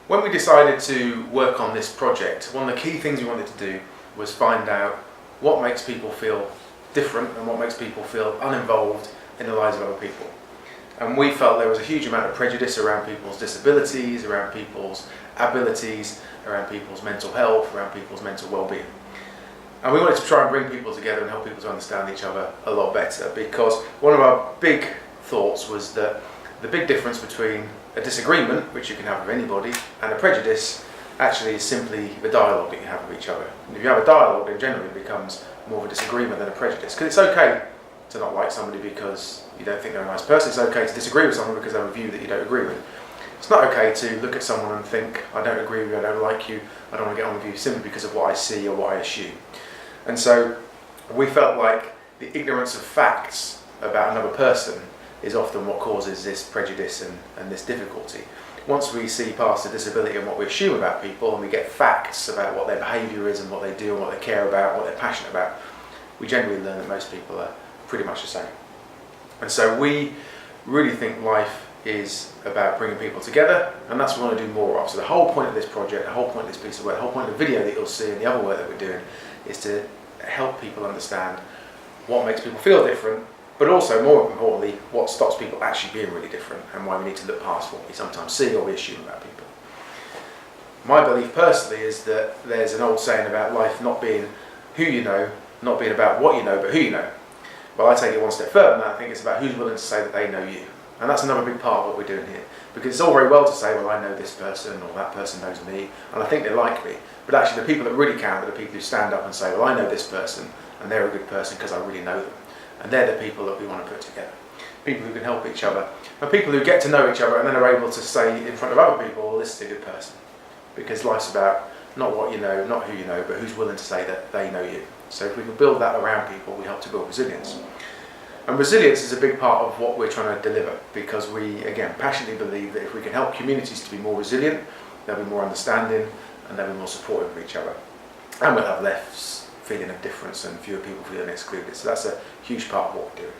When we decided to work on this project, one of the key things we wanted to do was find out what makes people feel different and what makes people feel uninvolved in the lives of other people. And we felt there was a huge amount of prejudice around people's disabilities, around people's abilities, around people's mental health, around people's mental well-being. And we wanted to try and bring people together and help people to understand each other a lot better, because one of our big thoughts was that the big difference between a disagreement, which you can have with anybody, and a prejudice actually is simply the dialogue that you have with each other. And if you have a dialogue, then generally it becomes more of a disagreement than a prejudice. Because it's okay to not like somebody because you don't think they're a nice person. It's okay to disagree with someone because they have a view that you don't agree with. It's not okay to look at someone and think, I don't agree with you, I don't like you, I don't want to get on with you simply because of what I see or what I assume. And so we felt like the ignorance of facts about another person is often what causes this prejudice and this difficulty. Once we see past the disability and what we assume about people, and we get facts about what their behaviour is and what they do and what they care about, what they're passionate about, we generally learn that most people are pretty much the same. And so we really think life is about bringing people together, and that's what we want to do more of. So the whole point of this project, the whole point of this piece of work, the whole point of the video that you'll see and the other work that we're doing is to help people understand what makes people feel different, but also, more importantly, what stops people actually being really different and why we need to look past what we sometimes see or we assume about people. My belief personally is that there's an old saying about life not being who you know, not being about what you know, but who you know. Well, I take it one step further than that. I think it's about who's willing to say that they know you. And that's another big part of what we're doing here. Because it's all very well to say, well, I know this person or that person knows me and I think they like me. But actually the people that really count are the people who stand up and say, well, I know this person and they're a good person because I really know them. And they're the people that we want to put together. People who can help each other. And people who get to know each other and then are able to say in front of other people, well, this is a good person. Because life's about not what you know, not who you know, but who's willing to say that they know you. So if we can build that around people, we help to build resilience. And resilience is a big part of what we're trying to deliver, because we, again, passionately believe that if we can help communities to be more resilient, they'll be more understanding and they'll be more supportive of each other. And we'll have less feeling of difference and fewer people feeling excluded. So that's a huge part of what we're doing.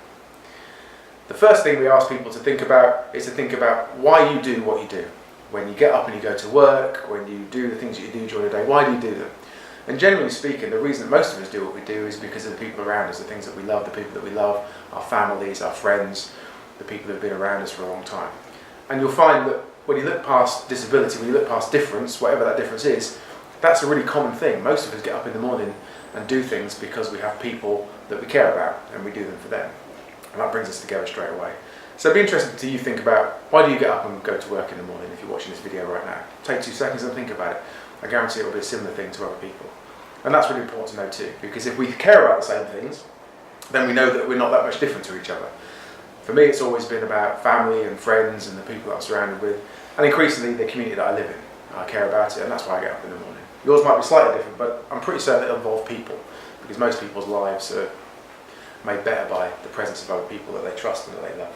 The first thing we ask people to think about is to think about why you do what you do. When you get up and you go to work, when you do the things that you do during the day, why do you do them? And generally speaking, the reason that most of us do what we do is because of the people around us, the things that we love, the people that we love, our families, our friends, the people who have been around us for a long time. And you'll find that when you look past disability, when you look past difference, whatever that difference is, that's a really common thing. Most of us get up in the morning and do things because we have people that we care about and we do them for them. And that brings us together straight away. So it'd be interesting to you think about, why do you get up and go to work in the morning if you're watching this video right now? Take 2 seconds and think about it. I guarantee it will be a similar thing to other people. And that's really important to know too, because if we care about the same things, then we know that we're not that much different to each other. For me, it's always been about family and friends and the people that I'm surrounded with, and increasingly the community that I live in. I care about it, and that's why I get up in the morning. Yours might be slightly different, but I'm pretty certain it'll involve people, because most people's lives are made better by the presence of other people that they trust and that they love.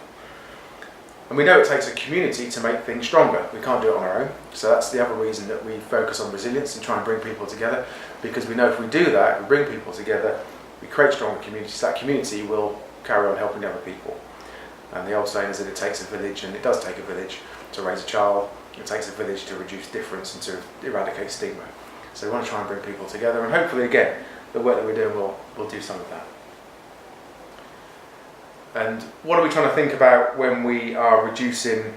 And we know it takes a community to make things stronger. We can't do it on our own. So that's the other reason that we focus on resilience and try and bring people together, because we know if we do that, we bring people together, we create stronger communities, that community will carry on helping other people. And the old saying is that it takes a village, and it does take a village to raise a child. It takes a village to reduce difference and to eradicate stigma. So we want to try and bring people together, and hopefully again, the work that we're doing will do some of that. And what are we trying to think about when we are reducing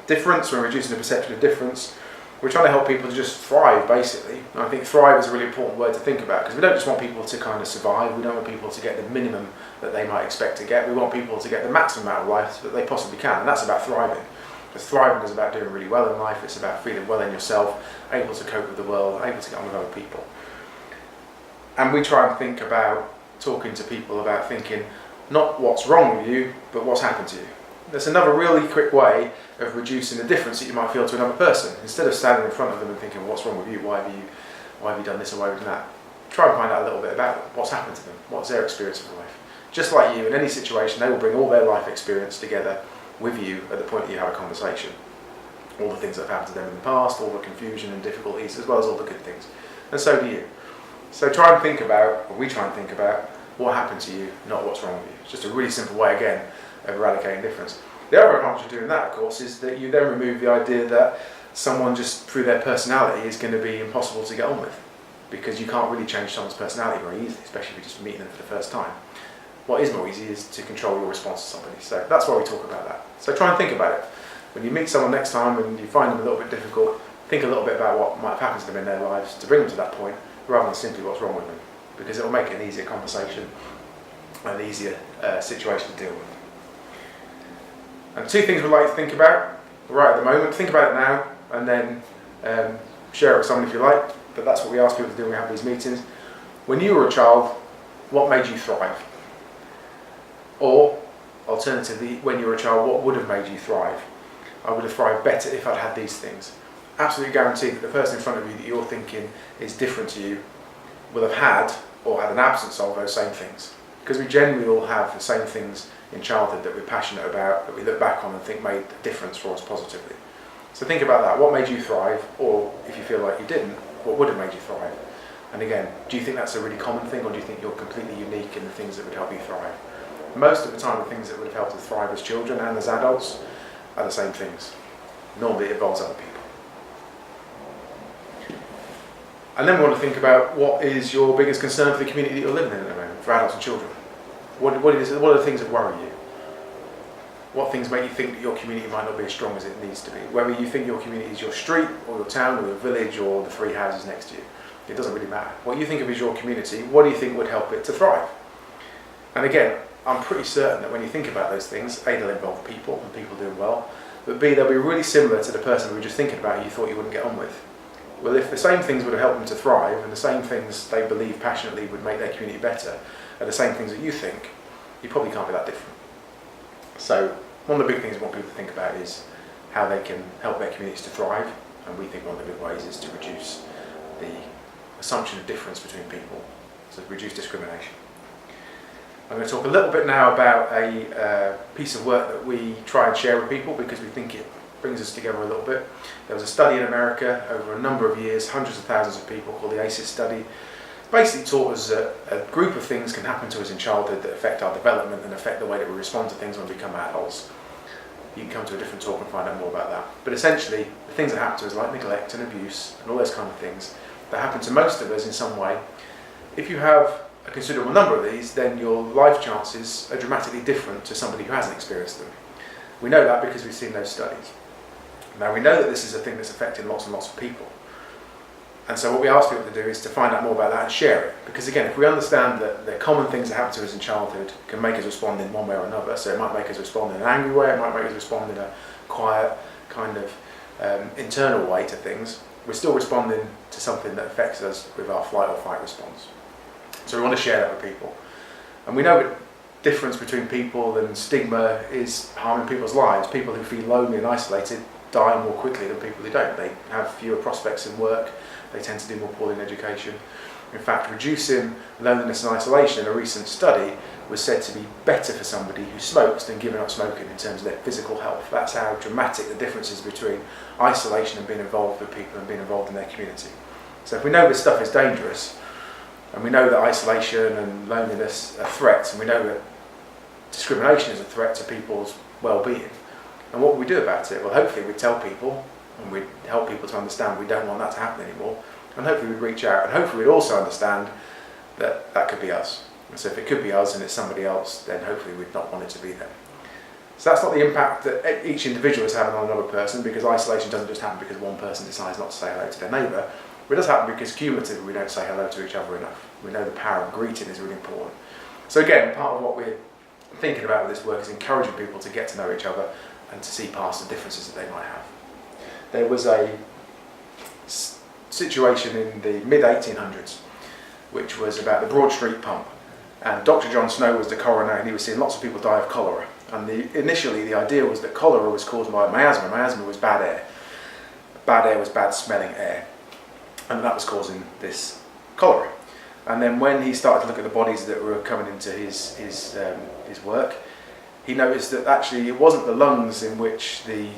difference, when we're reducing the perception of difference? We're trying to help people to just thrive, basically. And I think thrive is a really important word to think about, because we don't just want people to kind of survive, we don't want people to get the minimum that they might expect to get, we want people to get the maximum amount of life that they possibly can, and that's about thriving. Because thriving is about doing really well in life, it's about feeling well in yourself, able to cope with the world, able to get on with other people. And we try and think about talking to people about thinking, not what's wrong with you, but what's happened to you. That's another really quick way of reducing the difference that you might feel to another person. Instead of standing in front of them and thinking, what's wrong with you, why have you done this or why have you done that? Try and find out a little bit about what's happened to them, what's their experience of life. Just like you, in any situation, they will bring all their life experience together with you at the point that you have a conversation. All the things that have happened to them in the past, all the confusion and difficulties, as well as all the good things. And so do you. So try and think about, or we try and think about, what happened to you, not what's wrong with you. It's just a really simple way, again, of eradicating difference. The other advantage of doing that, of course, is that you then remove the idea that someone just through their personality is going to be impossible to get on with, because you can't really change someone's personality very easily, especially if you're just meeting them for the first time. What is more easy is to control your response to somebody. So that's why we talk about that. So try and think about it. When you meet someone next time and you find them a little bit difficult, think a little bit about what might have happened to them in their lives to bring them to that point, rather than simply what's wrong with them, because it will make it an easier conversation, an easier situation to deal with. And two things we'd like to think about right at the moment. Think about it now, and then share it with someone if you like. But that's what we ask people to do when we have these meetings. When you were a child, what made you thrive? Or, alternatively, when you were a child, what would have made you thrive? I would have thrived better if I'd had these things. Absolutely guaranteed that the person in front of you that you're thinking is different to you will have had, or had an absence of, those same things. Because we generally all have the same things in childhood that we're passionate about, that we look back on and think made a difference for us positively. So think about that. What made you thrive? Or if you feel like you didn't, what would have made you thrive? And again, do you think that's a really common thing, or do you think you're completely unique in the things that would help you thrive? Most of the time, the things that would have helped us thrive as children and as adults are the same things. Normally it involves other people. And then we want to think about what is your biggest concern for the community that you're living in at the moment, for adults and children. What are the things that worry you? What things make you think that your community might not be as strong as it needs to be? Whether you think your community is your street, or your town, or your village, or the 3 houses next to you. It doesn't really matter. What you think of as your community, what do you think would help it to thrive? And again, I'm pretty certain that when you think about those things, A, they'll involve people and people doing well, but B, they'll be really similar to the person we were just thinking about who you thought you wouldn't get on with. Well, if the same things would have helped them to thrive, and the same things they believe passionately would make their community better, are the same things that you think, you probably can't be that different. So one of the big things we want people to think about is how they can help their communities to thrive, and we think one of the big ways is to reduce the assumption of difference between people, so reduce discrimination. I'm going to talk a little bit now about a piece of work that we try and share with people because we think it brings us together a little bit. There was a study in America over a number of years, hundreds of thousands of people, called the ACEs study. Basically taught us that a group of things can happen to us in childhood that affect our development and affect the way that we respond to things when we become adults. You can come to a different talk and find out more about that. But essentially, the things that happen to us, like neglect and abuse and all those kind of things, that happen to most of us in some way, if you have a considerable number of these, then your life chances are dramatically different to somebody who hasn't experienced them. We know that because we've seen those studies. Now we know that this is a thing that's affecting lots and lots of people. And so what we ask people to do is to find out more about that and share it. Because again, if we understand that the common things that happen to us in childhood can make us respond in one way or another, so it might make us respond in an angry way, it might make us respond in a quiet, kind of internal way to things, we're still responding to something that affects us with our flight or fight response. So we want to share that with people. And we know that difference between people and stigma is harming people's lives. People who feel lonely and isolated die more quickly than people who don't. They have fewer prospects in work, they tend to do more poorly in education. In fact, reducing loneliness and isolation in a recent study was said to be better for somebody who smokes than giving up smoking in terms of their physical health. That's how dramatic the difference is between isolation and being involved with people and being involved in their community. So if we know this stuff is dangerous, and we know that isolation and loneliness are threats, and we know that discrimination is a threat to people's well-being, and what would we do about it? Well, hopefully we'd tell people, and we'd help people to understand we don't want that to happen anymore, and hopefully we'd reach out, and hopefully we'd also understand that that could be us. And so if it could be us and it's somebody else, then hopefully we'd not want it to be them. So that's not the impact that each individual is having on another person, because isolation doesn't just happen because one person decides not to say hello to their neighbour. It does happen because cumulatively we don't say hello to each other enough. We know the power of greeting is really important. So again, part of what we're thinking about with this work is encouraging people to get to know each other and to see past the differences that they might have. There was a situation in the mid-1800s which was about the Broad Street pump, and Dr. John Snow was the coroner, and he was seeing lots of people die of cholera. And initially the idea was that cholera was caused by miasma. Miasma was bad air. Bad air was bad smelling air, and that was causing this cholera. And then when he started to look at the bodies that were coming into his work, he noticed that actually it wasn't the lungs in which the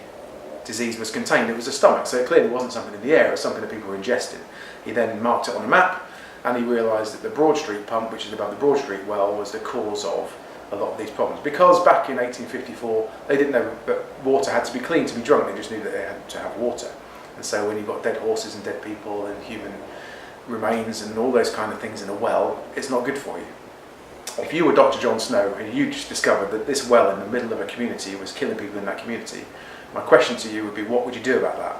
disease was contained, it was the stomach. So it clearly wasn't something in the air, it was something that people were ingesting. He then marked it on a map, and he realised that the Broad Street pump, which is above the Broad Street well, was the cause of a lot of these problems. Because back in 1854, they didn't know that water had to be clean to be drunk, they just knew that they had to have water. And so when you've got dead horses and dead people and human remains and all those kind of things in a well, it's not good for you. If you were Dr. John Snow and you just discovered that this well in the middle of a community was killing people in that community, my question to you would be, what would you do about that?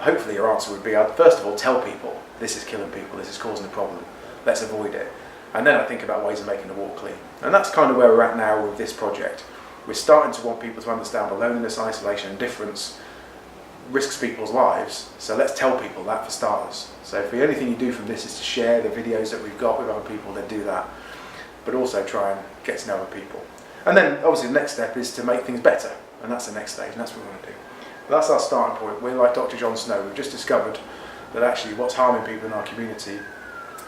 Hopefully your answer would be, I'd first of all tell people, this is killing people, this is causing a problem, let's avoid it. And then I think about ways of making the water clean. And that's kind of where we're at now with this project. We're starting to want people to understand that loneliness, isolation and difference risks people's lives, so let's tell people that for starters. So if the only thing you do from this is to share the videos that we've got with other people, then do that. But also try and get to know other people. And then obviously the next step is to make things better, and that's the next stage, and that's what we want to do. But that's our starting point. We're like Dr. John Snow. We've just discovered that actually what's harming people in our community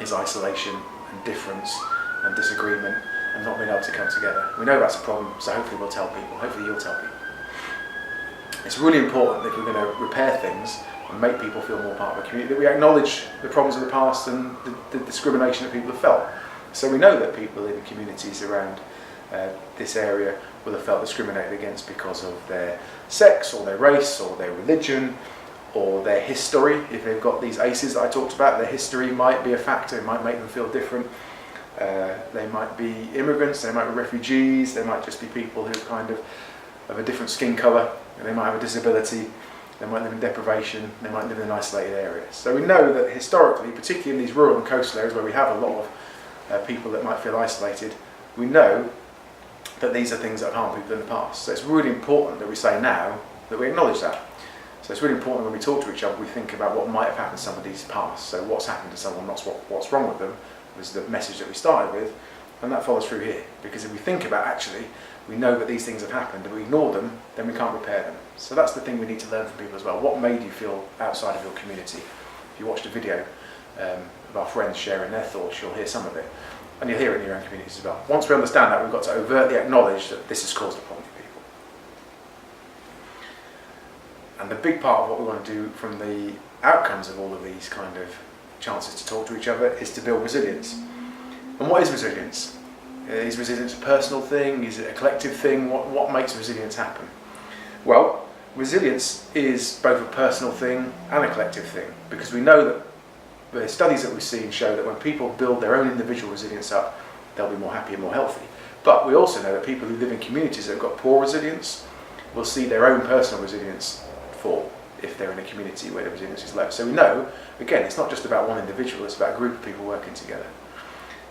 is isolation and difference and disagreement and not being able to come together. We know that's a problem, so hopefully we'll tell people, hopefully you'll tell people. It's really important that if we're going to repair things and make people feel more part of the community, that we acknowledge the problems of the past and the discrimination that people have felt. So we know that people in communities around this area will have felt discriminated against because of their sex or their race or their religion or their history. If they've got these ACEs that I talked about, their history might be a factor, it might make them feel different. They might be immigrants, they might be refugees, they might just be people who kind of a different skin colour, and they might have a disability, they might live in deprivation, they might live in an isolated area. So we know that historically, particularly in these rural and coastal areas where we have a lot of people that might feel isolated, we know that these are things that have harmed people in the past. So it's really important that we say now that we acknowledge that. So it's really important when we talk to each other, we think about what might have happened to somebody's past. So what's happened to someone, not what's wrong with them, was the message that we started with, and that follows through here. Because if we think about actually, we know that these things have happened, and we ignore them, then we can't repair them. So that's the thing we need to learn from people as well. What made you feel outside of your community? If you watched a video of our friends sharing their thoughts, you'll hear some of it. And you'll hear it in your own communities as well. Once we understand that, we've got to overtly acknowledge that this has caused a problem for people. And the big part of what we want to do from the outcomes of all of these kind of chances to talk to each other is to build resilience. And what is resilience? Is resilience a personal thing? Is it a collective thing? What makes resilience happen? Well, resilience is both a personal thing and a collective thing, because we know that the studies that we've seen show that when people build their own individual resilience up, they'll be more happy and more healthy. But we also know that people who live in communities that have got poor resilience will see their own personal resilience fall if they're in a community where the resilience is low. So we know, again, it's not just about one individual, it's about a group of people working together.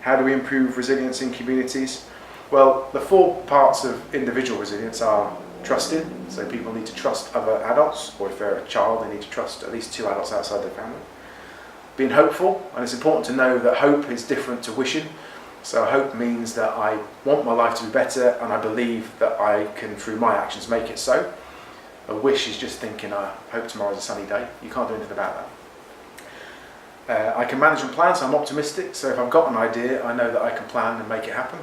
How do we improve resilience in communities? Well, the 4 parts of individual resilience are trusting, so people need to trust other adults, or if they're a child, they need to trust at least 2 adults outside their family. Being hopeful, and it's important to know that hope is different to wishing. So hope means that I want my life to be better and I believe that I can, through my actions, make it so. A wish is just thinking, I hope tomorrow's a sunny day. You can't do anything about that. I can manage and plan, so I'm optimistic. So if I've got an idea, I know that I can plan and make it happen.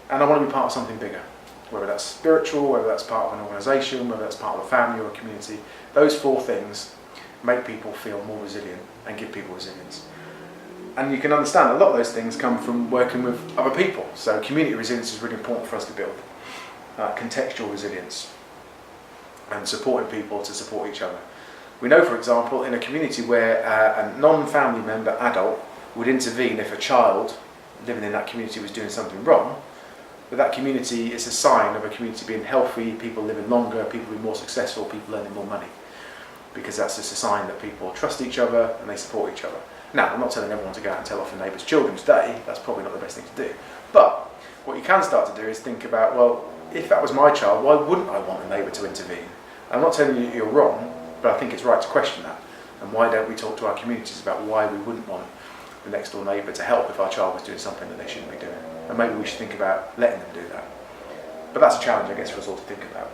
And I want to be part of something bigger, whether that's spiritual, whether that's part of an organisation, whether that's part of a family or a community. Those 4 things make people feel more resilient and give people resilience. And you can understand a lot of those things come from working with other people. So community resilience is really important for us to build. Contextual resilience and supporting people to support each other. We know, for example, in a community where a non-family member adult would intervene if a child living in that community was doing something wrong, but that community is a sign of a community being healthy, people living longer, people being more successful, people earning more money. Because that's just a sign that people trust each other and they support each other. Now, I'm not telling everyone to go out and tell off their neighbours' children today, that's probably not the best thing to do. But what you can start to do is think about, well, if that was my child, why wouldn't I want a neighbour to intervene? I'm not telling you you're wrong, but I think it's right to question that. And why don't we talk to our communities about why we wouldn't want the next door neighbour to help if our child was doing something that they shouldn't be doing? And maybe we should think about letting them do that. But that's a challenge, I guess, for us all to think about.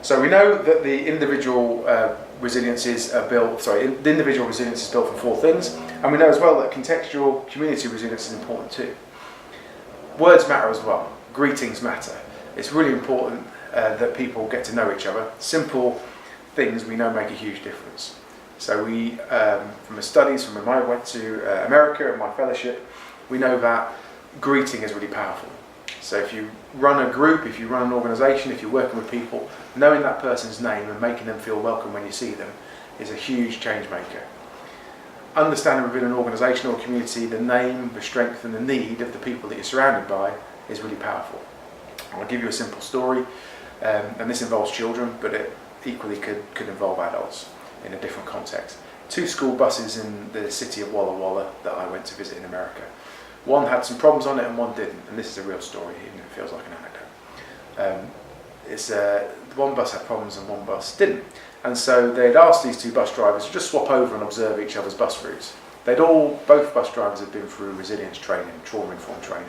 So we know that the individual resilience is built from 4 things, and we know as well that contextual community resilience is important too. Words matter as well. Greetings matter. It's really important that people get to know each other. Simple things we know make a huge difference. So we, from the studies, from when I went to America and my fellowship, we know that greeting is really powerful. So if you run a group, if you run an organisation, if you're working with people, knowing that person's name and making them feel welcome when you see them is a huge change maker. Understanding within an organisation or community the name, the strength and the need of the people that you're surrounded by is really powerful. I'll give you a simple story, and this involves children, but it equally could involve adults in a different context. 2 school buses in the city of Walla Walla that I went to visit in America. One had some problems on it and one didn't, and this is a real story, even if it feels like an anecdote. One bus had problems and one bus didn't. And so they'd asked these 2 bus drivers to just swap over and observe each other's bus routes. Both bus drivers had been through resilience training, trauma-informed training,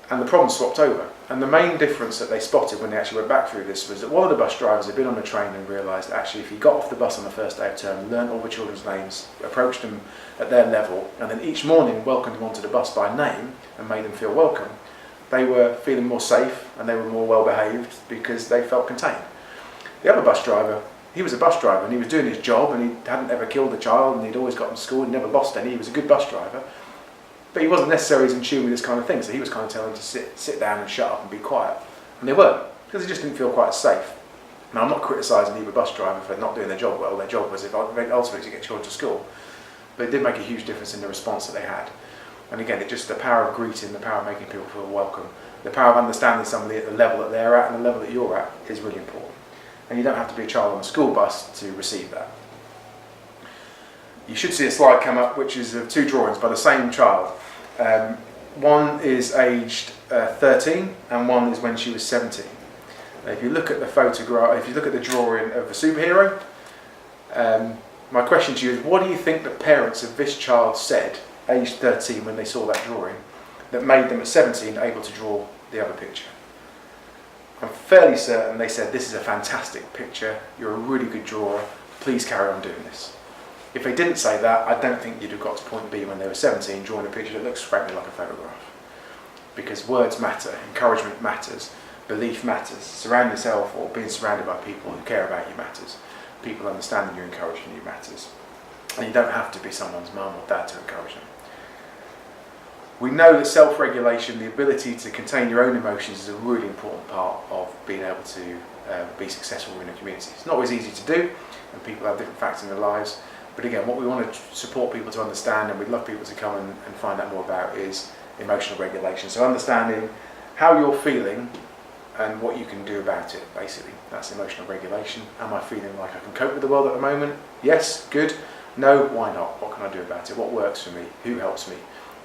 and the problem swapped over. And the main difference that they spotted when they actually went back through this was that one of the bus drivers had been on the train and realised actually if he got off the bus on the first day of term, learned all the children's names, approached them at their level, and then each morning welcomed them onto the bus by name and made them feel welcome, they were feeling more safe and they were more well behaved because they felt contained. The other bus driver, he was a bus driver and he was doing his job and he hadn't ever killed a child and he'd always got them to school and never lost any. He was a good bus driver, but he wasn't necessarily as in tune with this kind of thing, so he was kind of telling them to sit down and shut up and be quiet, and they weren't, because they just didn't feel quite as safe. Now, I'm not criticising either bus driver for not doing their job well. Their job was ultimately to get children to school, but it did make a huge difference in the response that they had. And again, it's just the power of greeting, the power of making people feel welcome, the power of understanding somebody at the level that they're at and the level that you're at is really important. And you don't have to be a child on a school bus to receive that. You should see a slide come up which is of 2 drawings by the same child. One is aged 13 and one is when she was 17. Now, if you look at the photograph, if you look at the drawing of a superhero, my question to you is, what do you think the parents of this child said, aged 13, when they saw that drawing, that made them at 17 able to draw the other picture? I'm fairly certain they said, "This is a fantastic picture, you're a really good drawer, please carry on doing this." If they didn't say that, I don't think you'd have got to point B when they were 17 drawing a picture that looks frankly like a photograph. Because words matter, encouragement matters, belief matters, surround yourself or being surrounded by people who care about you matters. People understanding you, encouraging you matters. And you don't have to be someone's mum or dad to encourage them. We know that self-regulation, the ability to contain your own emotions, is a really important part of being able to be successful in a community. It's not always easy to do, and people have different facts in their lives. But again, what we want to support people to understand, and we'd love people to come and find out more about, is emotional regulation. So understanding how you're feeling and what you can do about it, basically. That's emotional regulation. Am I feeling like I can cope with the world at the moment? Yes, good. No, why not? What can I do about it? What works for me? Who helps me?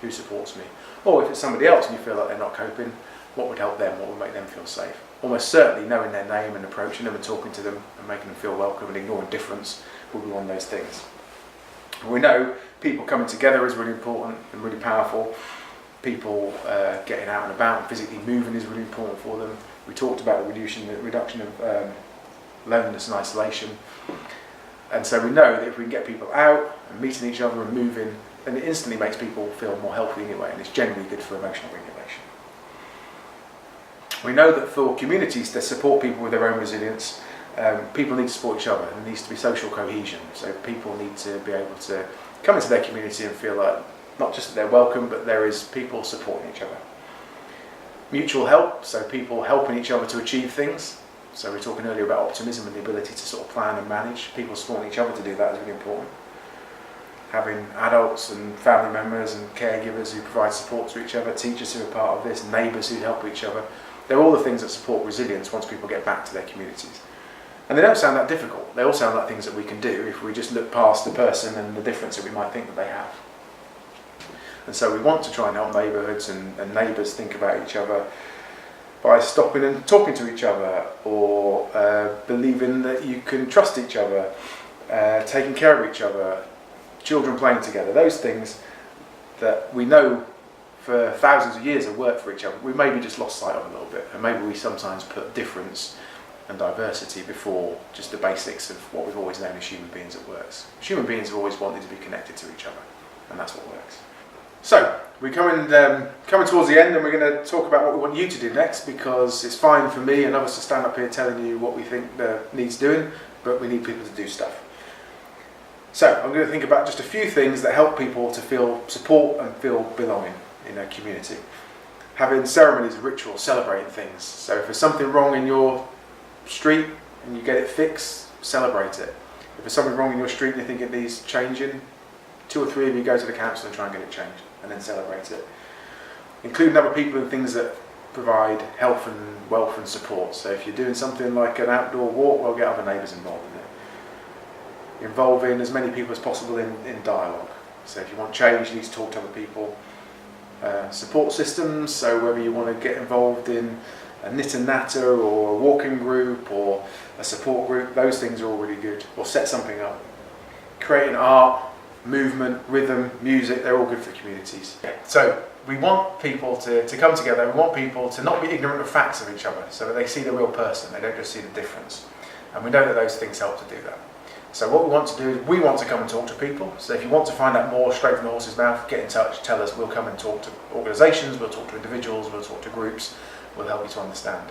Who supports me? Or if it's somebody else and you feel like they're not coping, what would help them? What would make them feel safe? Almost certainly knowing their name and approaching them and talking to them and making them feel welcome and ignoring difference will be one of those things. We know people coming together is really important and really powerful. People getting out and about and physically moving is really important for them. We talked about the reduction of loneliness and isolation. And so we know that if we can get people out and meeting each other and moving, then it instantly makes people feel more healthy anyway, and it's generally good for emotional regulation. We know that for communities to support people with their own resilience, people need to support each other. There needs to be social cohesion. So people need to be able to come into their community and feel like not just that they're welcome, but there is people supporting each other. Mutual help, so people helping each other to achieve things. So we were talking earlier about optimism and the ability to sort of plan and manage. People supporting each other to do that is really important. Having adults and family members and caregivers who provide support to each other, teachers who are part of this, neighbours who help each other. They're all the things that support resilience once people get back to their communities. And they don't sound that difficult. They all sound like things that we can do if we just look past the person and the difference that we might think that they have. And so we want to try and help neighbourhoods and neighbours think about each other by stopping and talking to each other, or believing that you can trust each other, taking care of each other, children playing together, those things that we know for thousands of years have worked for each other. We maybe just lost sight of a little bit, and maybe we sometimes put difference and diversity before just the basics of what we've always known as human beings that works. Human beings have always wanted to be connected to each other, and that's what works. So, we're coming towards the end, and we're going to talk about what we want you to do next, because it's fine for me and others to stand up here telling you what we think needs doing, but we need people to do stuff. So, I'm going to think about just a few things that help people to feel support and feel belonging in a community. Having ceremonies, rituals, celebrating things. So if there's something wrong in your street and you get it fixed, celebrate it. If there's something wrong in your street and you think it needs changing, 2 or 3 of you go to the council and try and get it changed, and then celebrate it. Including other people in things that provide health and wealth and support. So if you're doing something like an outdoor walk, well, get other neighbours involved in it. Involving as many people as possible in dialogue. So if you want change, you need to talk to other people. Support systems, so whether you want to get involved in a knit and natter or a walking group or a support group, those things are all really good. Or set something up. Creating art, movement, rhythm, music, they're all good for communities. So we want people to come together, we want people to not be ignorant of facts of each other, so that they see the real person, they don't just see the difference. And we know that those things help to do that. So what we want to do is we want to come and talk to people. So if you want to find out more straight from the horse's mouth, get in touch, tell us, we'll come and talk to organisations, we'll talk to individuals, we'll talk to groups, we'll help you to understand.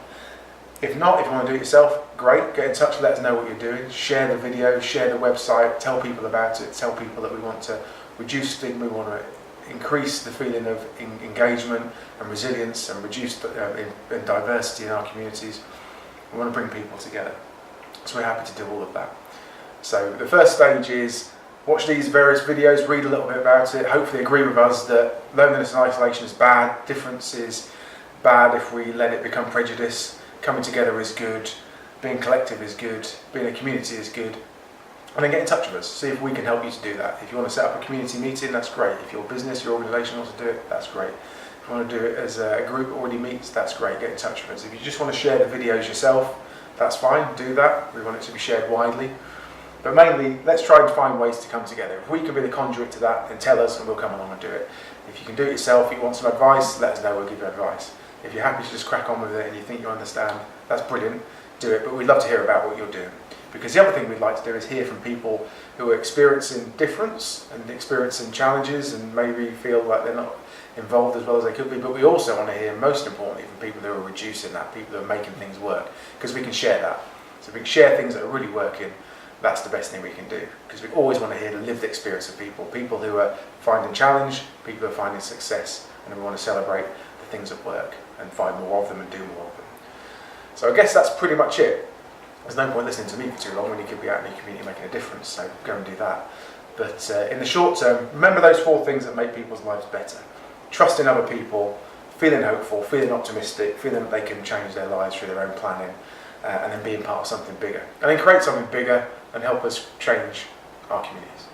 If not, if you want to do it yourself, great, get in touch, let us know what you're doing, share the video, share the website, tell people about it, tell people that we want to reduce stigma, we want to increase the feeling of engagement and resilience and reduce in diversity in our communities. We want to bring people together. So we're happy to do all of that. So the first stage is watch these various videos, read a little bit about it, hopefully agree with us that loneliness and isolation is bad, difference is bad if we let it become prejudice, coming together is good, being collective is good, being a community is good, and then get in touch with us, see if we can help you to do that. If you want to set up a community meeting, that's great. If your business, your organisation wants to do it, that's great. If you want to do it as a group that already meets, that's great, get in touch with us. If you just want to share the videos yourself, that's fine, do that. We want it to be shared widely. But mainly, let's try and find ways to come together. If we can be the conduit to that, then tell us and we'll come along and do it. If you can do it yourself, if you want some advice, let us know, we'll give you advice. If you're happy to just crack on with it and you think you understand, that's brilliant, do it. But we'd love to hear about what you're doing. Because the other thing we'd like to do is hear from people who are experiencing difference and experiencing challenges and maybe feel like they're not involved as well as they could be. But we also want to hear, most importantly, from people who are reducing that, people who are making things work. Because we can share that. So if we can share things that are really working, that's the best thing we can do, because we always want to hear the lived experience of people who are finding challenge, people who are finding success, and we want to celebrate the things that work and find more of them and do more of them. So I guess that's pretty much it. There's no point listening to me for too long when you could be out in your community making a difference, so go and do that. But in the short term, remember those 4 things that make people's lives better. Trust in other people, feeling hopeful, feeling optimistic, feeling that they can change their lives through their own planning, and then being part of something bigger. And then create something bigger and help us change our communities.